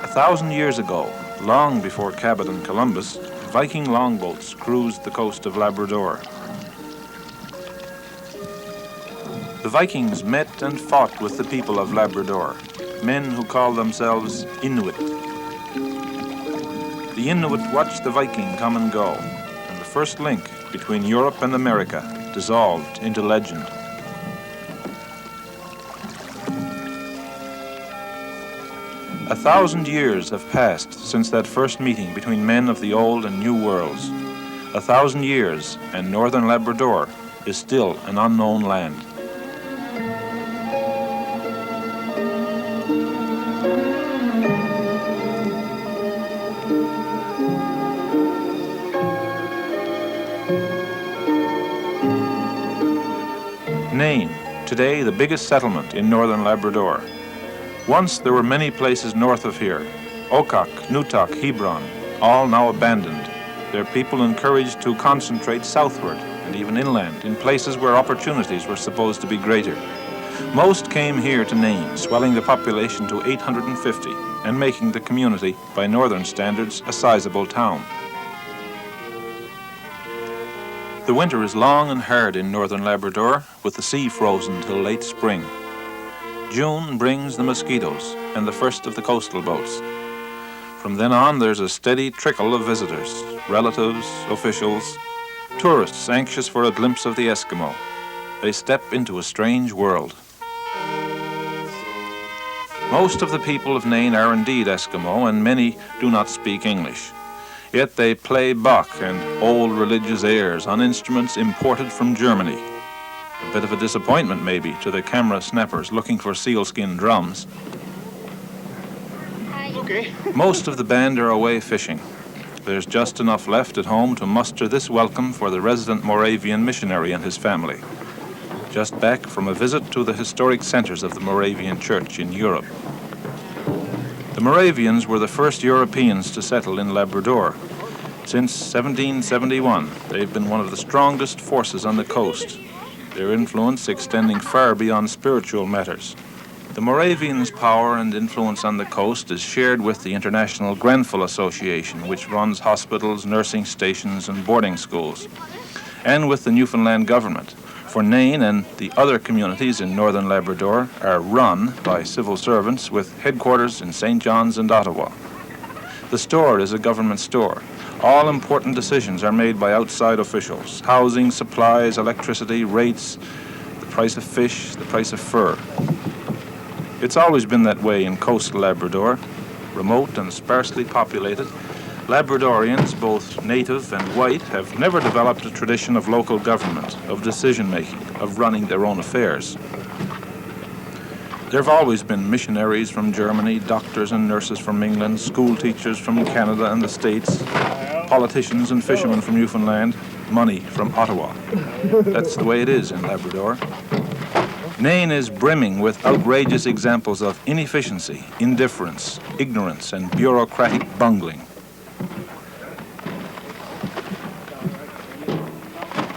1,000 years ago, long before Cabot and Columbus, Viking longboats cruised the coast of Labrador. The Vikings met and fought with the people of Labrador, men who called themselves Inuit. The Inuit watched the Viking come and go, and the first link between Europe and America dissolved into legend. A 1,000 years have passed since that first meeting between men of the old and new worlds. 1,000 years, and northern Labrador is still an unknown land. Nain, today the biggest settlement in northern Labrador. Once there were many places north of here, Okak, Newtok, Hebron, all now abandoned, their people encouraged to concentrate southward and even inland in places where opportunities were supposed to be greater. Most came here to Nain, swelling the population to 850 and making the community, by northern standards, a sizable town. The winter is long and hard in northern Labrador, with the sea frozen till late spring. June brings the mosquitoes and the first of the coastal boats. From then on, there's a steady trickle of visitors, relatives, officials, tourists anxious for a glimpse of the Eskimo. They step into a strange world. Most of the people of Nain are indeed Eskimo, and many do not speak English. Yet they play Bach and old religious airs on instruments imported from Germany. A bit of a disappointment, maybe, to the camera snappers looking for sealskin drums. Okay. Most of the band are away fishing. There's just enough left at home to muster this welcome for the resident Moravian missionary and his family, just back from a visit to the historic centers of the Moravian Church in Europe. The Moravians were the first Europeans to settle in Labrador. Since 1771, they've been one of the strongest forces on the coast, their influence extending far beyond spiritual matters. The Moravians' power and influence on the coast is shared with the International Grenfell Association, which runs hospitals, nursing stations, and boarding schools, and with the Newfoundland government. For Nain and the other communities in northern Labrador are run by civil servants with headquarters in St. John's and Ottawa. The store is a government store. All important decisions are made by outside officials: housing, supplies, electricity, rates, the price of fish, the price of fur. It's always been that way in coastal Labrador. Remote and sparsely populated, Labradorians, both native and white, have never developed a tradition of local government, of decision-making, of running their own affairs. There have always been missionaries from Germany, doctors and nurses from England, school teachers from Canada and the States, politicians and fishermen from Newfoundland, money from Ottawa. That's the way it is in Labrador. Nain is brimming with outrageous examples of inefficiency, indifference, ignorance, and bureaucratic bungling.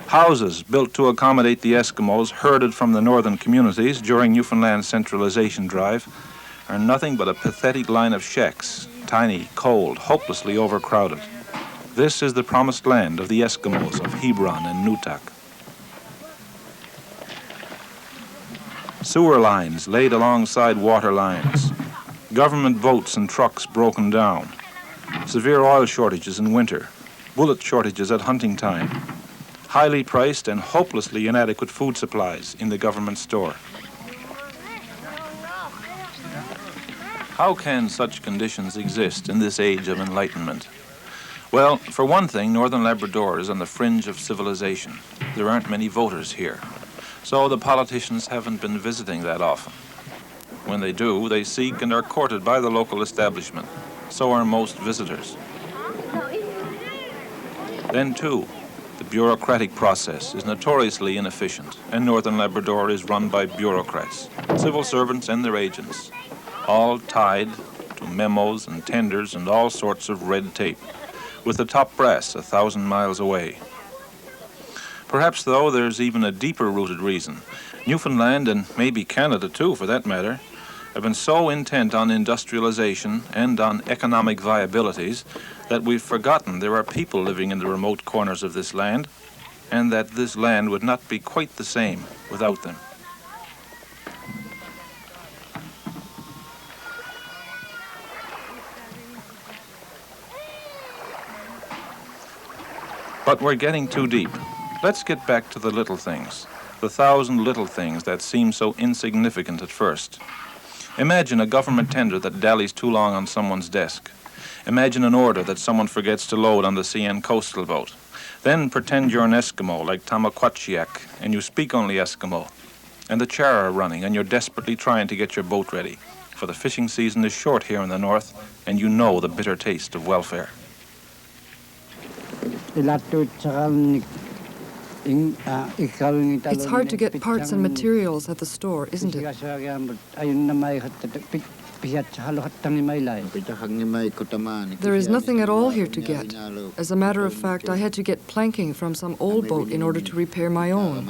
Houses built to accommodate the Eskimos herded from the northern communities during Newfoundland's centralization drive are nothing but a pathetic line of shacks, tiny, cold, hopelessly overcrowded. This is the promised land of the Eskimos of Hebron and Newtok. Sewer lines laid alongside water lines, government boats and trucks broken down, severe oil shortages in winter, bullet shortages at hunting time, highly priced and hopelessly inadequate food supplies in the government store. How can such conditions exist in this age of enlightenment? Well, for one thing, northern Labrador is on the fringe of civilization. There aren't many voters here, so the politicians haven't been visiting that often. When they do, they seek and are courted by the local establishment. So are most visitors. Then, too, the bureaucratic process is notoriously inefficient, and northern Labrador is run by bureaucrats, civil servants and their agents, all tied to memos and tenders and all sorts of red tape, with the top brass 1,000 miles away. Perhaps, though, there's even a deeper-rooted reason. Newfoundland, and maybe Canada too for that matter, have been so intent on industrialization and on economic viabilities that we've forgotten there are people living in the remote corners of this land, and that this land would not be quite the same without them. But we're getting too deep. Let's get back to the little things, the 1,000 little things that seem so insignificant at first. Imagine a government tender that dallies too long on someone's desk. Imagine an order that someone forgets to load on the CN coastal boat. Then pretend you're an Eskimo like Tamaquachiak and you speak only Eskimo. And the char are running and you're desperately trying to get your boat ready. For the fishing season is short here in the north and you know the bitter taste of welfare. It's hard to get parts and materials at the store, isn't it? There is nothing at all here to get. As a matter of fact, I had to get planking from some old boat in order to repair my own.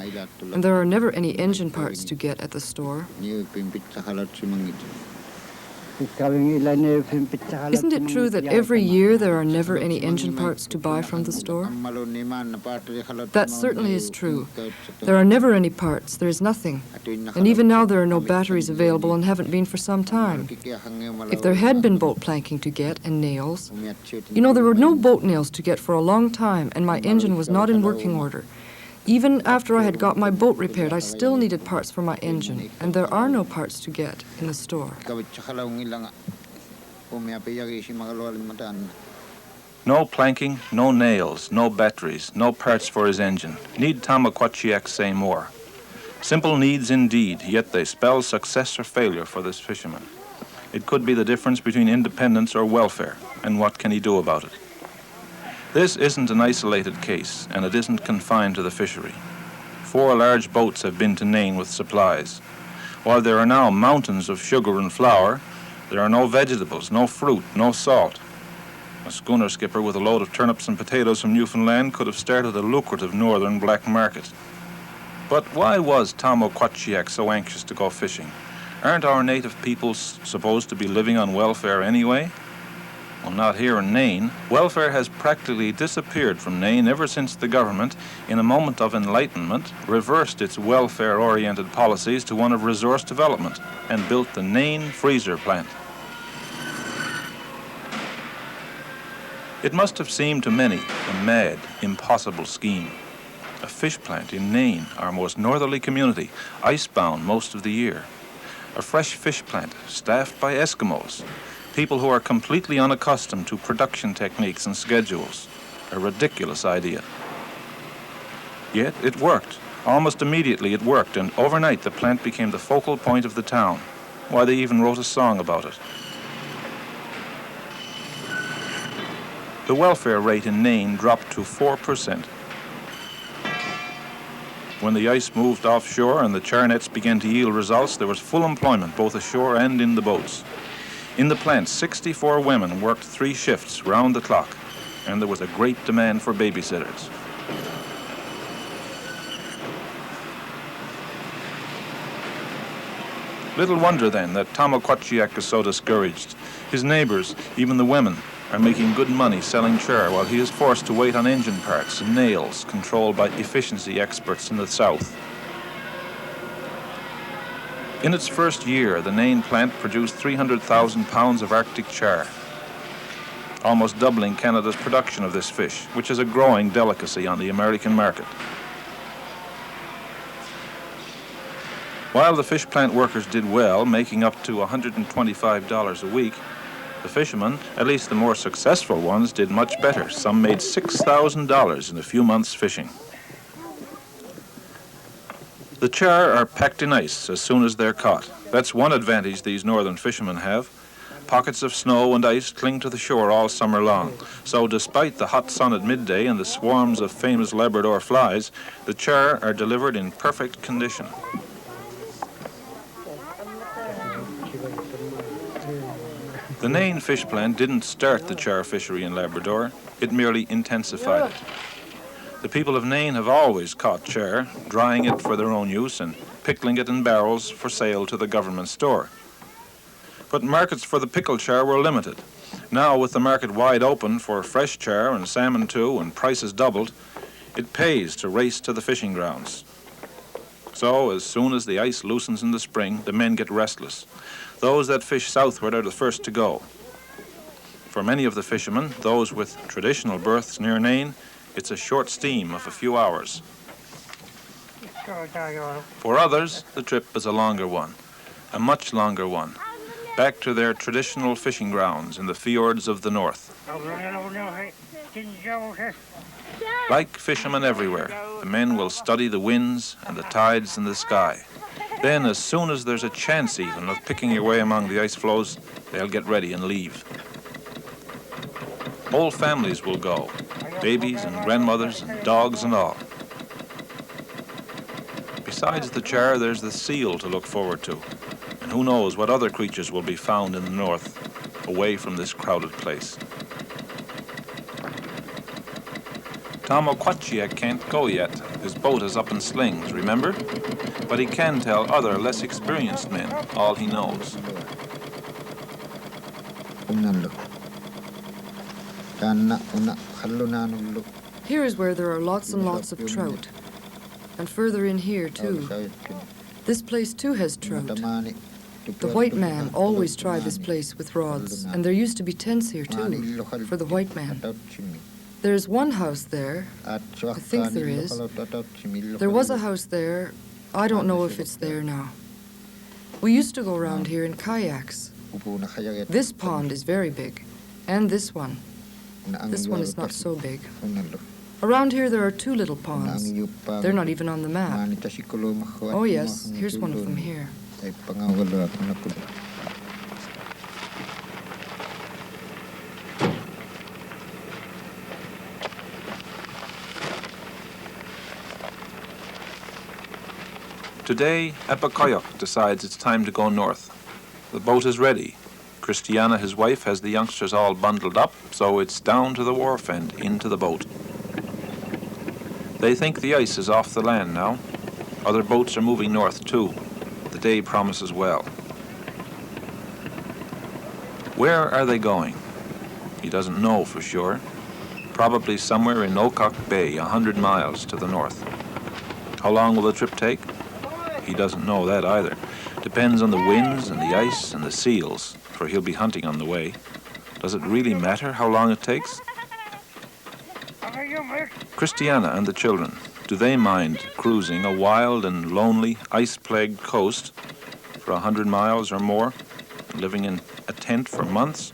And there are never any engine parts to get at the store. Isn't it true that every year there are never any engine parts to buy from the store? That certainly is true. There are never any parts, there is nothing. And even now there are no batteries available and haven't been for some time. If there had been boat planking to get and nails, you know, there were no boat nails to get for a long time and my engine was not in working order. Even after I had got my boat repaired, I still needed parts for my engine, and there are no parts to get in the store. No planking, no nails, no batteries, no parts for his engine. Need Tamaquachiak say more. Simple needs indeed, yet they spell success or failure for this fisherman. It could be the difference between independence or welfare, and what can he do about it? This isn't an isolated case, and it isn't confined to the fishery. 4 large boats have been to Nain with supplies. While there are now mountains of sugar and flour, there are no vegetables, no fruit, no salt. A schooner skipper with a load of turnips and potatoes from Newfoundland could have started a lucrative northern black market. But why was Tamaquachiak so anxious to go fishing? Aren't our native peoples supposed to be living on welfare anyway? Well, not here in Nain. Welfare has practically disappeared from Nain ever since the government, in a moment of enlightenment, reversed its welfare-oriented policies to one of resource development and built the Nain freezer plant. It must have seemed to many a mad, impossible scheme. A fish plant in Nain, our most northerly community, icebound most of the year. A fresh fish plant staffed by Eskimos, people who are completely unaccustomed to production techniques and schedules. A ridiculous idea. Yet it worked. Almost immediately it worked, and overnight the plant became the focal point of the town. Why, they even wrote a song about it. The welfare rate in Nain dropped to 4%. When the ice moved offshore and the char nets began to yield results, there was full employment both ashore and in the boats. In the plant, 64 women worked 3 shifts round the clock, and there was a great demand for babysitters. Little wonder then that Tamaquachiak is so discouraged. His neighbors, even the women, are making good money selling char while he is forced to wait on engine parts and nails controlled by efficiency experts in the south. In its first year, the Nain plant produced 300,000 pounds of Arctic char, almost doubling Canada's production of this fish, which is a growing delicacy on the American market. While the fish plant workers did well, making up to $125 a week, the fishermen, at least the more successful ones, did much better. Some made $6,000 in a few months fishing. The char are packed in ice as soon as they're caught. That's one advantage these northern fishermen have. Pockets of snow and ice cling to the shore all summer long. So despite the hot sun at midday and the swarms of famous Labrador flies, the char are delivered in perfect condition. The Nain fish plant didn't start the char fishery in Labrador, it merely intensified it. The people of Nain have always caught char, drying it for their own use and pickling it in barrels for sale to the government store. But markets for the pickled char were limited. Now, with the market wide open for fresh char and salmon too, and prices doubled, it pays to race to the fishing grounds. So, as soon as the ice loosens in the spring, the men get restless. Those that fish southward are the first to go. For many of the fishermen, those with traditional berths near Nain, it's a short steam of a few hours. For others, the trip is a longer one, a much longer one, back to their traditional fishing grounds in the fjords of the north. Like fishermen everywhere, the men will study the winds and the tides in the sky. Then, as soon as there's a chance even of picking your way among the ice floes, they'll get ready and leave. Whole families will go, babies and grandmothers and dogs and all. Besides the char, there's the seal to look forward to. And who knows what other creatures will be found in the north, away from this crowded place. Tom Okwachia can't go yet. His boat is up in slings, remember? But he can tell other, less experienced men all he knows. Here is where there are lots and lots of trout. And further in here, too. This place, too, has trout. The white man always tried this place with rods, and there used to be tents here, too, for the white man. There's one house there. I think there is. There was a house there. I don't know if it's there now. We used to go around here in kayaks. This pond is very big, and this one. This one is not so big. Around here there are two little ponds. They're not even on the map. Oh yes, here's one of them here. Today, Epakoyok decides it's time to go north. The boat is ready. Christiana, his wife, has the youngsters all bundled up, so it's down to the wharf and into the boat. They think the ice is off the land now. Other boats are moving north, too. The day promises well. Where are they going? He doesn't know for sure. Probably somewhere in Okak Bay, 100 miles to the north. How long will the trip take? He doesn't know that either. Depends on the winds and the ice and the seals, for he'll be hunting on the way. Does it really matter how long it takes? Christiana and the children, do they mind cruising a wild and lonely, ice-plagued coast for 100 miles or more, living in a tent for months?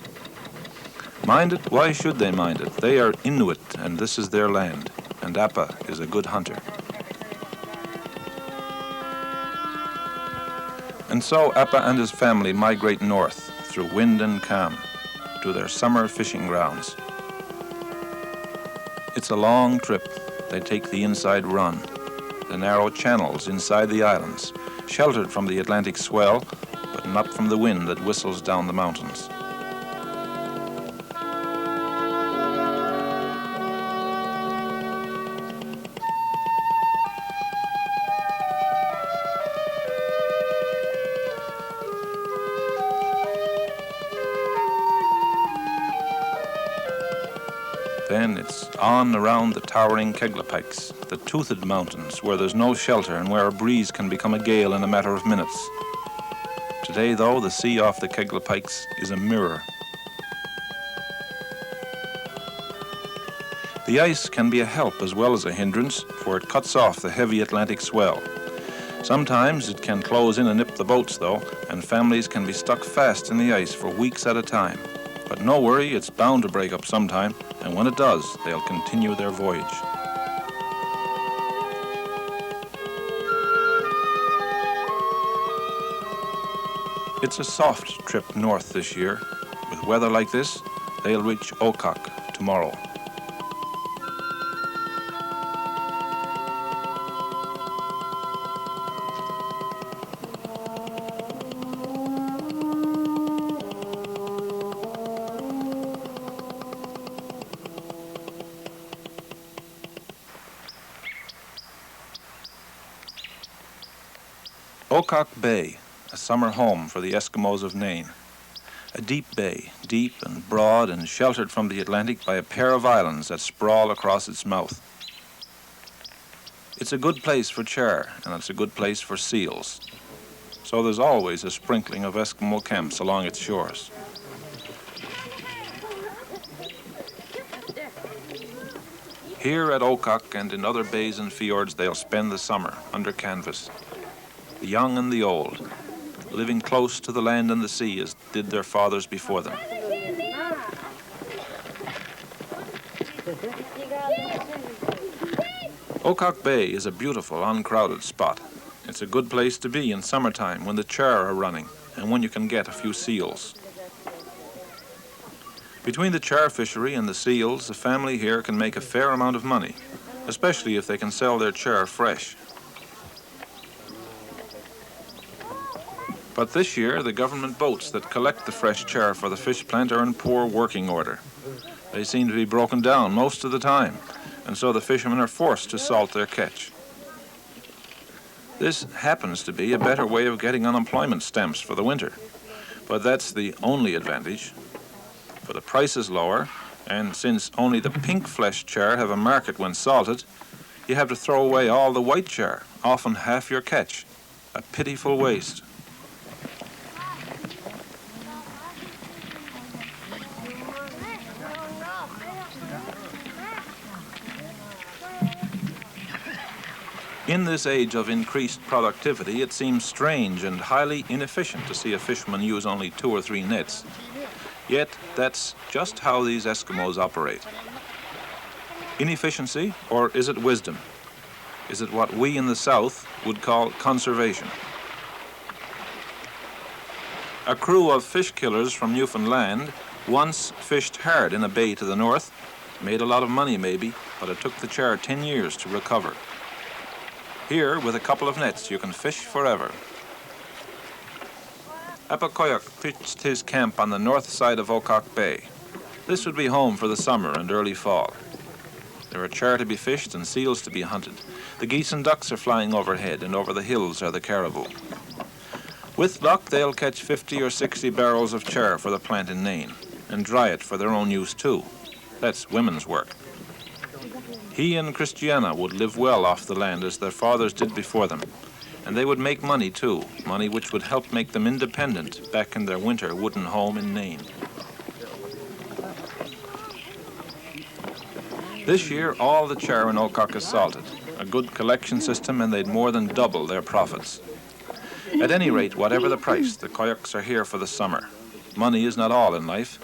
Mind it? Why should they mind it? They are Inuit, and this is their land, and Appa is a good hunter. And so Appa and his family migrate north through wind and calm to their summer fishing grounds. It's a long trip. They take the inside run, the narrow channels inside the islands, sheltered from the Atlantic swell, but not from the wind that whistles down the mountains. Then it's on around the towering Keglapikes, the toothed mountains where there's no shelter and where a breeze can become a gale in a matter of minutes. Today, though, the sea off the Keglapikes is a mirror. The ice can be a help as well as a hindrance, for it cuts off the heavy Atlantic swell. Sometimes it can close in and nip the boats, though, and families can be stuck fast in the ice for weeks at a time. But no worry, it's bound to break up sometime, and when it does, they'll continue their voyage. It's a soft trip north this year. With weather like this, they'll reach Okak tomorrow. Okak Bay, a summer home for the Eskimos of Nain. A deep bay, deep and broad and sheltered from the Atlantic by a pair of islands that sprawl across its mouth. It's a good place for char, and it's a good place for seals. So there's always a sprinkling of Eskimo camps along its shores. Here at Okak and in other bays and fjords, they'll spend the summer under canvas, the young and the old, living close to the land and the sea as did their fathers before them. Okak Bay is a beautiful, uncrowded spot. It's a good place to be in summertime when the char are running and when you can get a few seals. Between the char fishery and the seals, the family here can make a fair amount of money, especially if they can sell their char fresh. But this year, the government boats that collect the fresh char for the fish plant are in poor working order. They seem to be broken down most of the time, and so the fishermen are forced to salt their catch. This happens to be a better way of getting unemployment stamps for the winter, but that's the only advantage. For the price is lower, and since only the pink flesh char have a market when salted, you have to throw away all the white char, often half your catch. A pitiful waste. In this age of increased productivity, it seems strange and highly inefficient to see a fisherman use only 2 or 3 nets. Yet, that's just how these Eskimos operate. Inefficiency, or is it wisdom? Is it what we in the South would call conservation? A crew of fish killers from Newfoundland once fished hard in a bay to the north, made a lot of money maybe, but it took the char 10 years to recover. Here, with a couple of nets, you can fish forever. Apakoyak pitched his camp on the north side of Okak Bay. This would be home for the summer and early fall. There are char to be fished and seals to be hunted. The geese and ducks are flying overhead, and over the hills are the caribou. With luck, they'll catch 50 or 60 barrels of char for the plant in Nain, and dry it for their own use too. That's women's work. He and Christiana would live well off the land as their fathers did before them. And they would make money too, money which would help make them independent back in their winter wooden home in Nain. This year, all the char in Okak is salted, a good collection system, and they'd more than double their profits. At any rate, whatever the price, the Koyaks are here for the summer. Money is not all in life.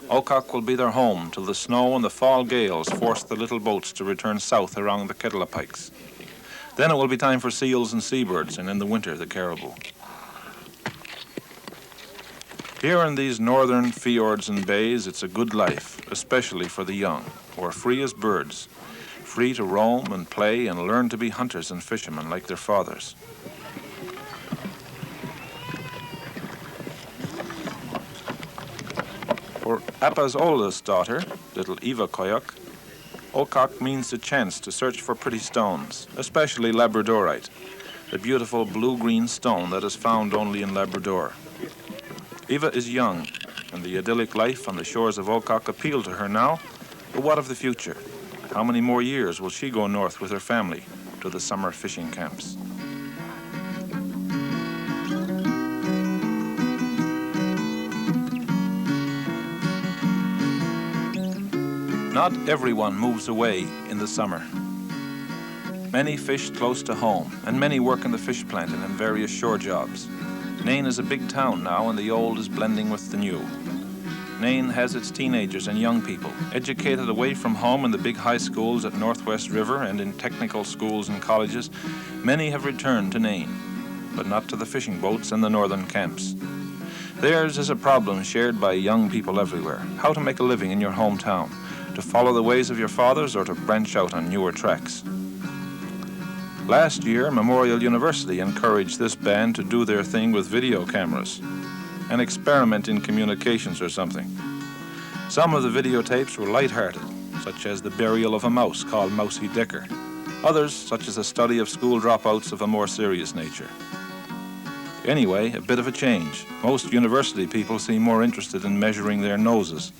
Okak will be their home till the snow and the fall gales force the little boats to return south around the Kettlapikes. Then it will be time for seals and seabirds, and in the winter, the caribou. Here in these northern fjords and bays, it's a good life, especially for the young, who are free as birds, free to roam and play and learn to be hunters and fishermen like their fathers. For Appa's oldest daughter, little Eva Koyak, Okak means the chance to search for pretty stones, especially Labradorite, the beautiful blue-green stone that is found only in Labrador. Eva is young, and the idyllic life on the shores of Okak appeal to her now, but what of the future? How many more years will she go north with her family to the summer fishing camps? Not everyone moves away in the summer. Many fish close to home, and many work in the fish plant and in various shore jobs. Nain is a big town now, and the old is blending with the new. Nain has its teenagers and young people, educated away from home in the big high schools at Northwest River and in technical schools and colleges. Many have returned to Nain, but not to the fishing boats and the northern camps. Theirs is a problem shared by young people everywhere: how to make a living in your hometown, to follow the ways of your fathers or to branch out on newer tracks. Last year, Memorial University encouraged this band to do their thing with video cameras, an experiment in communications or something. Some of the videotapes were lighthearted, such as the burial of a mouse called Mousy Dicker. Others, such as a study of school dropouts, of a more serious nature. Anyway, a bit of a change. Most university people seem more interested in measuring their noses.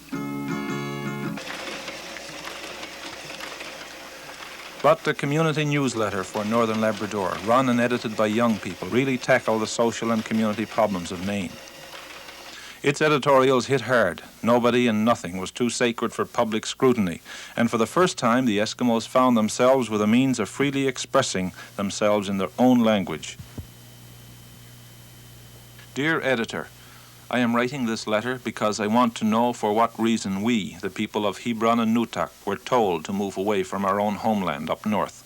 But the community newsletter for Northern Labrador, run and edited by young people, really tackle the social and community problems of Nain. Its editorials hit hard. Nobody and nothing was too sacred for public scrutiny, and for the first time the Eskimos found themselves with a means of freely expressing themselves in their own language. Dear Editor, I am writing this letter because I want to know for what reason we, the people of Hebron and Nutak, were told to move away from our own homeland up north.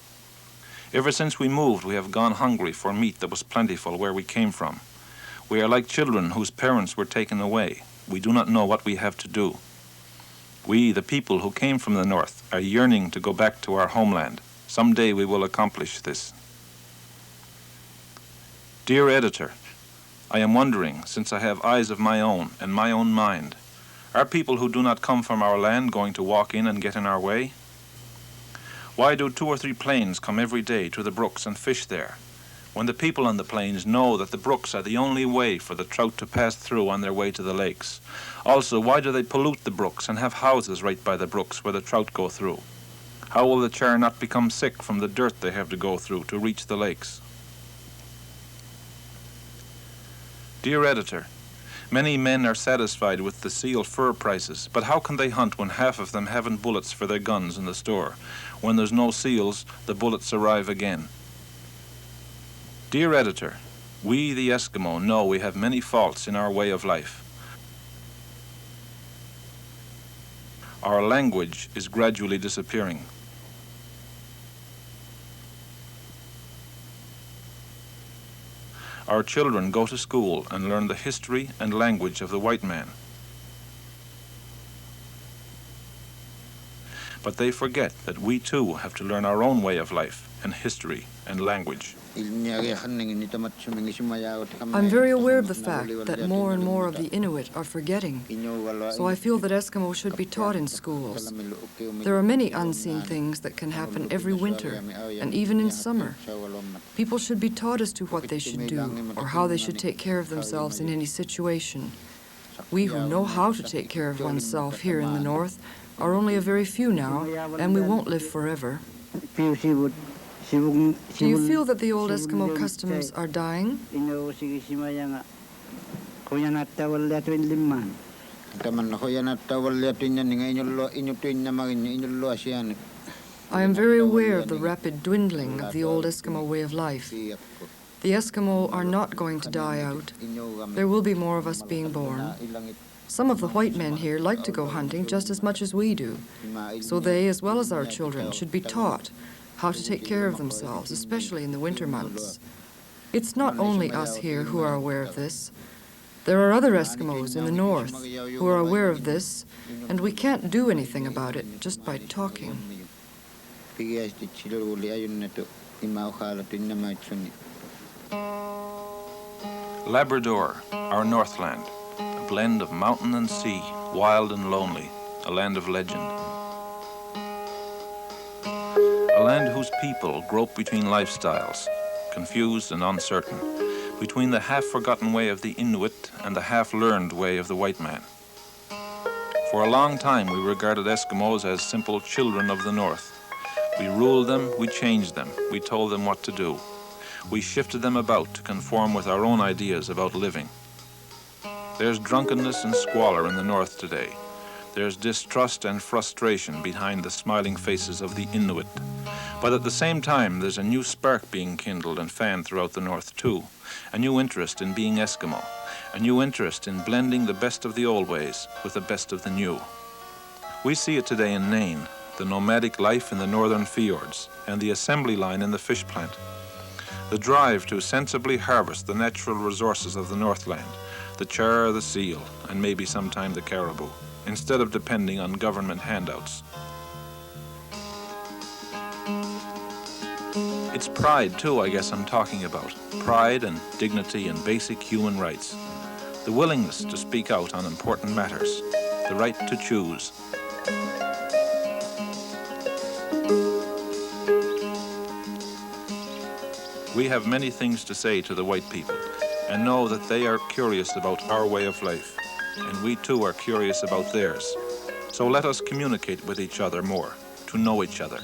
Ever since we moved, we have gone hungry for meat that was plentiful where we came from. We are like children whose parents were taken away. We do not know what we have to do. We, the people who came from the north, are yearning to go back to our homeland. Someday we will accomplish this. Dear Editor, I am wondering, since I have eyes of my own and my own mind, are people who do not come from our land going to walk in and get in our way? Why do 2 or 3 planes come every day to the brooks and fish there, when the people on the plains know that the brooks are the only way for the trout to pass through on their way to the lakes? Also, why do they pollute the brooks and have houses right by the brooks where the trout go through? How will the char not become sick from the dirt they have to go through to reach the lakes? Dear Editor, many men are satisfied with the seal fur prices, but how can they hunt when half of them haven't bullets for their guns in the store? When there's no seals, the bullets arrive again. Dear Editor, we, the Eskimo, know we have many faults in our way of life. Our language is gradually disappearing. Our children go to school and learn the history and language of the white man. But they forget that we too have to learn our own way of life and history and language. I'm very aware of the fact that more and more of the Inuit are forgetting, so I feel that Eskimo should be taught in schools. There are many unseen things that can happen every winter, and even in summer. People should be taught as to what they should do, or how they should take care of themselves in any situation. We who know how to take care of oneself here in the north are only a very few now, and we won't live forever. Do you feel that the old Eskimo customs are dying? I am very aware of the rapid dwindling of the old Eskimo way of life. The Eskimo are not going to die out. There will be more of us being born. Some of the white men here like to go hunting just as much as we do, so they, as well as our children, should be taught how to take care of themselves, especially in the winter months. It's not only us here who are aware of this. There are other Eskimos in the north who are aware of this, and we can't do anything about it just by talking. Labrador, our Northland, a blend of mountain and sea, wild and lonely, a land of legend. A land whose people grope between lifestyles, confused and uncertain, between the half-forgotten way of the Inuit and the half-learned way of the white man. For a long time we regarded Eskimos as simple children of the north. We ruled them, we changed them, we told them what to do. We shifted them about to conform with our own ideas about living. There's drunkenness and squalor in the north today. There's distrust and frustration behind the smiling faces of the Inuit. But at the same time, there's a new spark being kindled and fanned throughout the north too. A new interest in being Eskimo. A new interest in blending the best of the old ways with the best of the new. We see it today in Nain, the nomadic life in the northern fjords, and the assembly line in the fish plant. The drive to sensibly harvest the natural resources of the Northland, the char, the seal, and maybe sometime the caribou, instead of depending on government handouts. It's pride, too, I guess I'm talking about. Pride and dignity and basic human rights. The willingness to speak out on important matters. The right to choose. We have many things to say to the white people, and know that they are curious about our way of life, and we too are curious about theirs. So let us communicate with each other more, to know each other.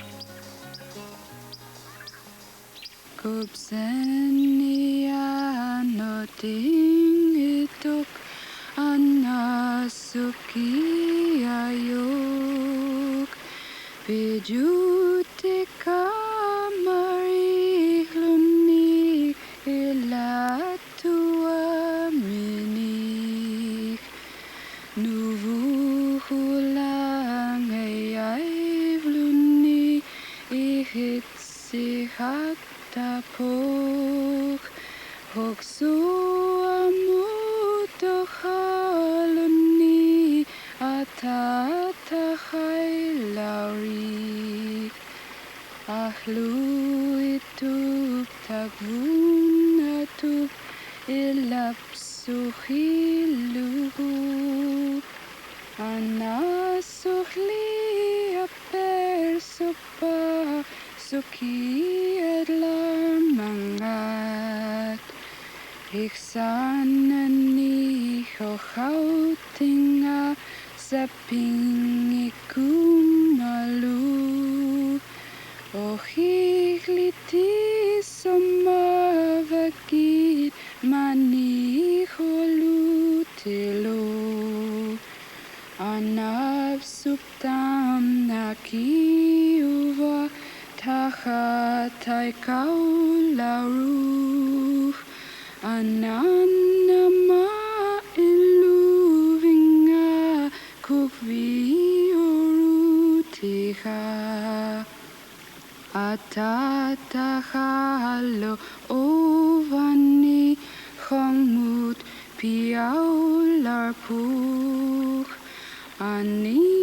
Tapok hokso amutohaloni atatahai lauri ahlu itup tagvun atup ilapsuhiluhu anasuhli apersopa suki adlar mangat iksanani hohautinga sapingikumalu ohigliti somavagit maniholu anab suptam nakiuva tahatai kaularu ananama iluvinga kukviorutiha atatahalo ovani khongmut piaularpuk ani